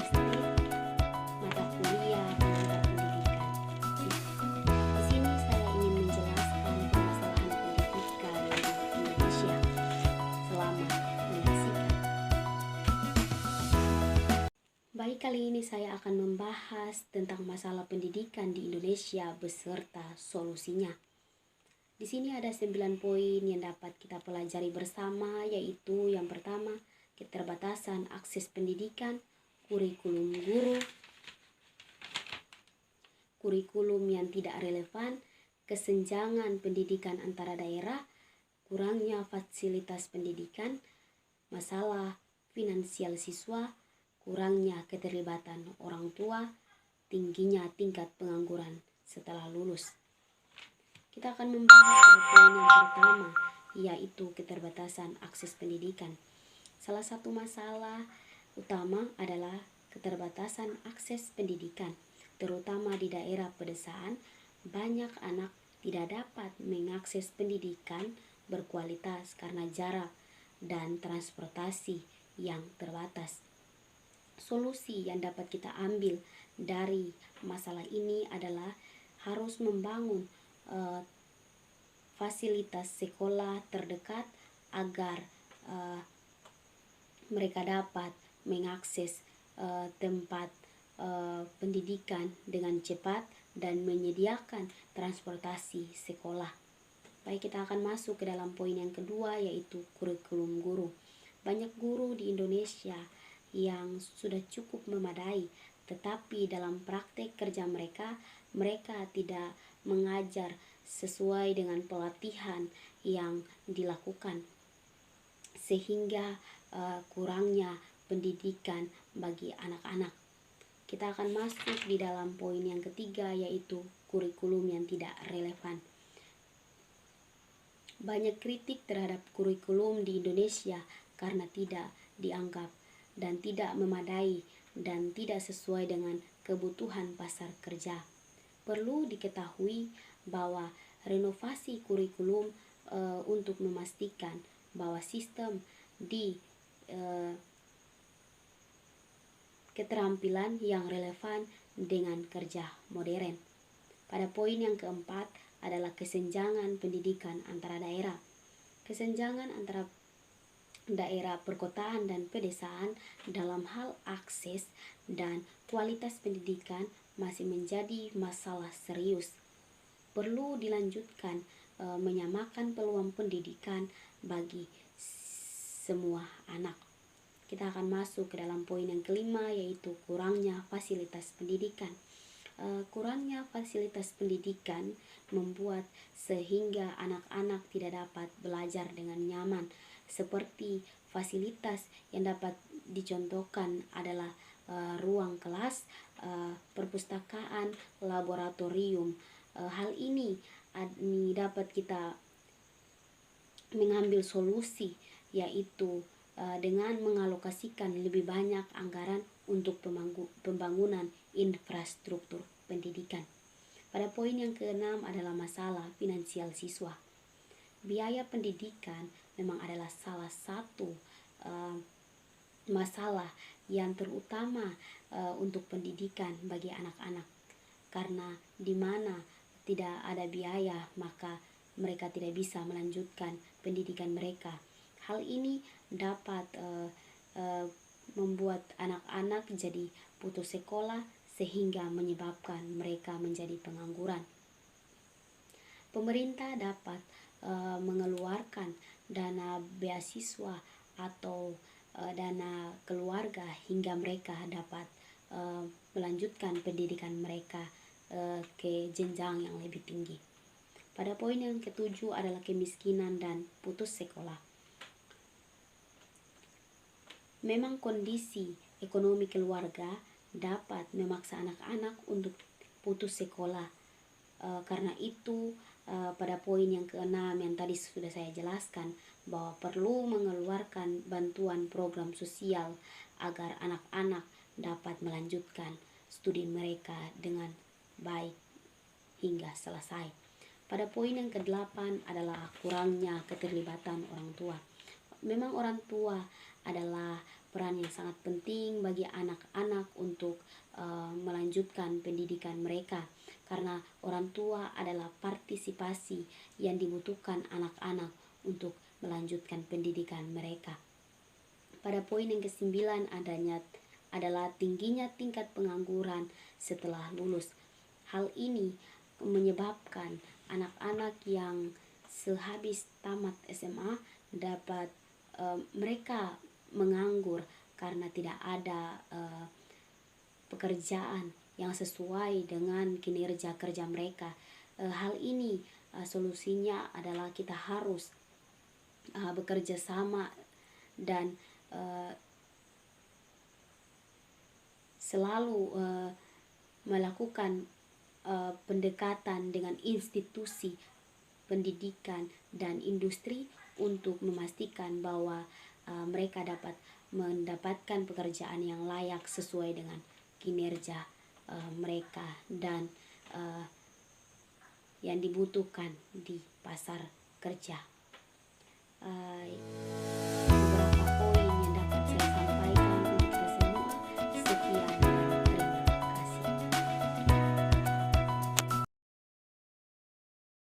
SD, mata kuliah, dan mata pendidikan. Di sini saya ingin menjelaskan permasalahan pendidikan di Indonesia. Selamat menyaksikan. Baik, kali ini saya akan membahas tentang masalah pendidikan di Indonesia beserta solusinya. Di sini ada 9 poin yang dapat kita pelajari bersama, yaitu yang pertama, keterbatasan akses pendidikan, kurikulum guru, kurikulum yang tidak relevan, kesenjangan pendidikan antara daerah, kurangnya fasilitas pendidikan, masalah finansial siswa, kurangnya keterlibatan orang tua, tingginya tingkat pengangguran setelah lulus. Kita akan membahas poin yang pertama, yaitu keterbatasan akses pendidikan. Salah satu masalah utama adalah keterbatasan akses pendidikan, terutama di daerah pedesaan. Banyak anak tidak dapat mengakses pendidikan berkualitas karena jarak dan transportasi yang terbatas. Solusi yang dapat kita ambil dari masalah ini adalah harus membangun fasilitas sekolah terdekat agar mereka dapat mengakses tempat pendidikan dengan cepat dan menyediakan transportasi sekolah. Baik, kita akan masuk ke dalam poin yang kedua, yaitu kurikulum guru. Banyak guru di Indonesia yang sudah cukup memadai, tetapi dalam praktek kerja mereka tidak mengajar sesuai dengan pelatihan yang dilakukan, sehingga kurangnya pendidikan bagi anak-anak. Kita akan masuk di dalam poin yang ketiga, yaitu kurikulum yang tidak relevan. Banyak kritik terhadap kurikulum di Indonesia karena tidak dianggap dan tidak memadai dan tidak sesuai dengan kebutuhan pasar kerja. Perlu diketahui bahwa renovasi kurikulum untuk memastikan bahwa sistem di keterampilan yang relevan dengan kerja modern. Pada poin yang keempat adalah kesenjangan pendidikan antara daerah. Kesenjangan antara daerah perkotaan dan pedesaan dalam hal akses dan kualitas pendidikan masih menjadi masalah serius. Perlu dilanjutkan menyamakan peluang pendidikan bagi semua anak. Kita akan masuk ke dalam poin yang kelima, yaitu kurangnya fasilitas pendidikan. Kurangnya fasilitas pendidikan membuat sehingga anak-anak tidak dapat belajar dengan nyaman. Seperti fasilitas yang dapat dicontohkan adalah ruang kelas, perpustakaan, laboratorium. Hal ini dapat kita mengambil solusi, yaitu dengan mengalokasikan lebih banyak anggaran untuk pembangunan infrastruktur pendidikan. Pada poin yang keenam adalah masalah finansial siswa. Biaya pendidikan memang adalah salah satu masalah yang terutama untuk pendidikan bagi anak-anak, karena di mana tidak ada biaya maka mereka tidak bisa melanjutkan pendidikan mereka. Hal ini dapat membuat anak-anak jadi putus sekolah sehingga menyebabkan mereka menjadi pengangguran. Pemerintah dapat mengeluarkan dana beasiswa atau dana keluarga hingga mereka dapat melanjutkan pendidikan mereka ke jenjang yang lebih tinggi. Pada poin yang ketujuh adalah kemiskinan dan putus sekolah. Memang kondisi ekonomi keluarga dapat memaksa anak-anak untuk putus sekolah. Karena itu pada poin yang keenam yang tadi sudah saya jelaskan, bahwa perlu mengeluarkan bantuan program sosial agar anak-anak dapat melanjutkan studi mereka dengan baik hingga selesai. Pada poin yang ke-8 adalah kurangnya keterlibatan orang tua. Memang orang tua adalah peran yang sangat penting bagi anak-anak untuk melanjutkan pendidikan mereka, karena orang tua adalah partisipasi yang dibutuhkan anak-anak untuk melanjutkan pendidikan mereka. Pada poin yang ke-9 adalah tingginya tingkat pengangguran setelah lulus. Hal ini menyebabkan anak-anak yang sehabis tamat SMA dapat mereka menganggur karena tidak ada pekerjaan yang sesuai dengan kinerja kerja mereka. Hal ini solusinya adalah kita harus bekerja sama dan selalu melakukan pendekatan dengan institusi pendidikan dan industri untuk memastikan bahwa mereka dapat mendapatkan pekerjaan yang layak sesuai dengan kinerja mereka dan yang dibutuhkan di pasar kerja.